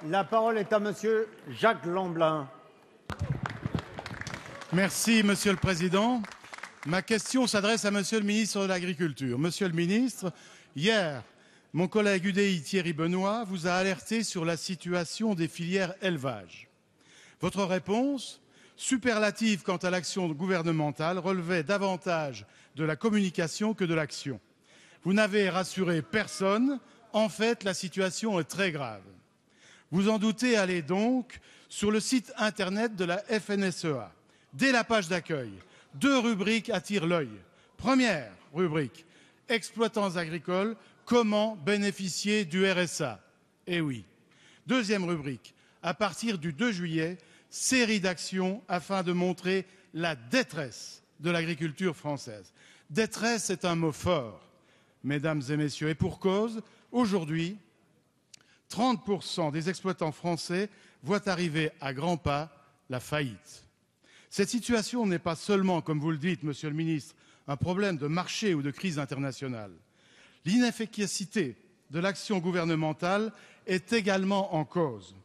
La parole est à Monsieur Jacques Lamblin. Merci, Monsieur le Président. Ma question s'adresse à Monsieur le ministre de l'Agriculture. Monsieur le ministre, hier, mon collègue UDI Thierry Benoît vous a alerté sur la situation des filières élevage. Votre réponse, superlative quant à l'action gouvernementale, relevait davantage de la communication que de l'action. Vous n'avez rassuré personne. En fait, la situation est très grave. Vous en doutez, allez donc sur le site internet de la FNSEA. Dès la page d'accueil, 2 rubriques attirent l'œil. Première rubrique, exploitants agricoles, comment bénéficier du RSA? Eh oui. Deuxième rubrique, à partir du 2 juillet, série d'actions afin de montrer la détresse de l'agriculture française. Détresse est un mot fort, mesdames et messieurs, et pour cause, aujourd'hui, 30% des exploitants français voient arriver à grands pas la faillite. Cette situation n'est pas seulement, comme vous le dites, Monsieur le ministre, un problème de marché ou de crise internationale. L'inefficacité de l'action gouvernementale est également en cause.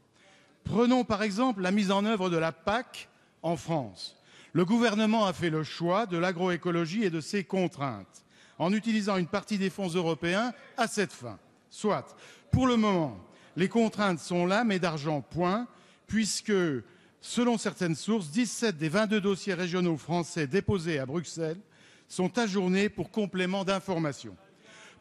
Prenons par exemple la mise en œuvre de la PAC en France. Le gouvernement a fait le choix de l'agroécologie et de ses contraintes, en utilisant une partie des fonds européens à cette fin. Soit, pour le moment, les contraintes sont là, mais d'argent point, puisque, selon certaines sources, 17 des 22 dossiers régionaux français déposés à Bruxelles sont ajournés pour complément d'information.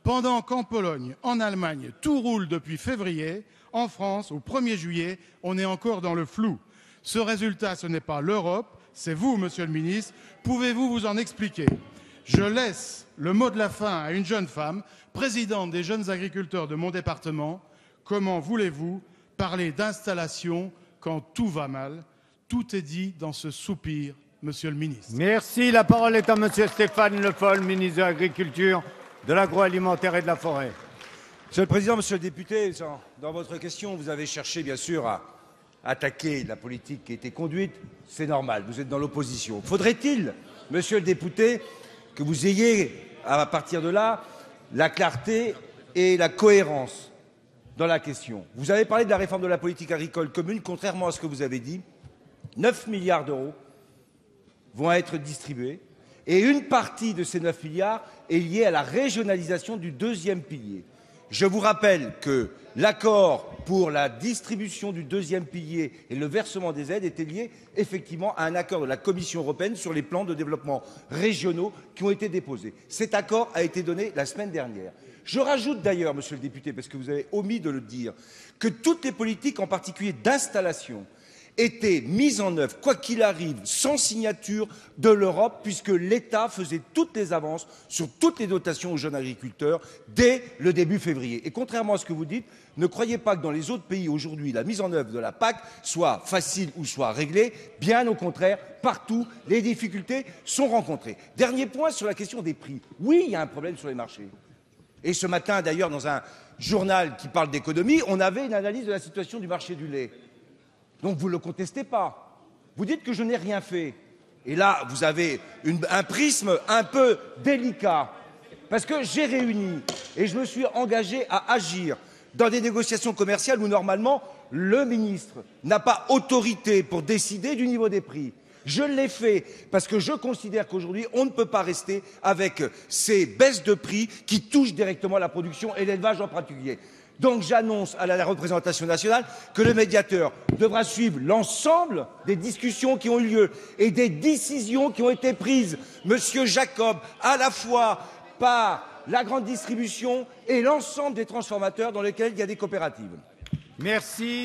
Pendant qu'en Pologne, en Allemagne, tout roule depuis février, en France, au 1er juillet, on est encore dans le flou. Ce résultat, ce n'est pas l'Europe, c'est vous, Monsieur le ministre. Pouvez-vous vous en expliquer? Je laisse le mot de la fin à une jeune femme, présidente des jeunes agriculteurs de mon département. Comment voulez-vous parler d'installation quand tout va mal? Tout est dit dans ce soupir, Monsieur le ministre. Merci. La parole est à Monsieur Stéphane Le Foll, ministre de l'Agriculture, de l'Agroalimentaire et de la Forêt. Monsieur le Président, Monsieur le député, dans votre question, vous avez cherché bien sûr à attaquer la politique qui a été conduite. C'est normal, vous êtes dans l'opposition. Faudrait-il, Monsieur le député, que vous ayez, à partir de là, la clarté et la cohérence dans la question. Vous avez parlé de la réforme de la politique agricole commune. Contrairement à ce que vous avez dit, 9 milliards d'euros vont être distribués et une partie de ces 9 milliards est liée à la régionalisation du 2e pilier. Je vous rappelle que l'accord pour la distribution du 2e pilier et le versement des aides était lié effectivement à un accord de la Commission européenne sur les plans de développement régionaux qui ont été déposés. Cet accord a été donné la semaine dernière. Je rajoute d'ailleurs, Monsieur le député, parce que vous avez omis de le dire, que toutes les politiques, en particulier d'installation, étaient mises en œuvre, quoi qu'il arrive, sans signature de l'Europe, puisque l'État faisait toutes les avances sur toutes les dotations aux jeunes agriculteurs dès le début février. Et contrairement à ce que vous dites, ne croyez pas que dans les autres pays aujourd'hui, la mise en œuvre de la PAC soit facile ou soit réglée. Bien au contraire, partout, les difficultés sont rencontrées. Dernier point sur la question des prix. Oui, il y a un problème sur les marchés. Et ce matin, d'ailleurs, dans un journal qui parle d'économie, on avait une analyse de la situation du marché du lait. Donc vous ne le contestez pas. Vous dites que je n'ai rien fait. Et là, vous avez un prisme un peu délicat. Parce que j'ai réuni et je me suis engagé à agir dans des négociations commerciales où, normalement, le ministre n'a pas autorité pour décider du niveau des prix. Je l'ai fait parce que je considère qu'aujourd'hui, on ne peut pas rester avec ces baisses de prix qui touchent directement la production et l'élevage en particulier. Donc j'annonce à la représentation nationale que le médiateur devra suivre l'ensemble des discussions qui ont eu lieu et des décisions qui ont été prises, Monsieur Jacob, à la fois par la grande distribution et l'ensemble des transformateurs dans lesquels il y a des coopératives. Merci.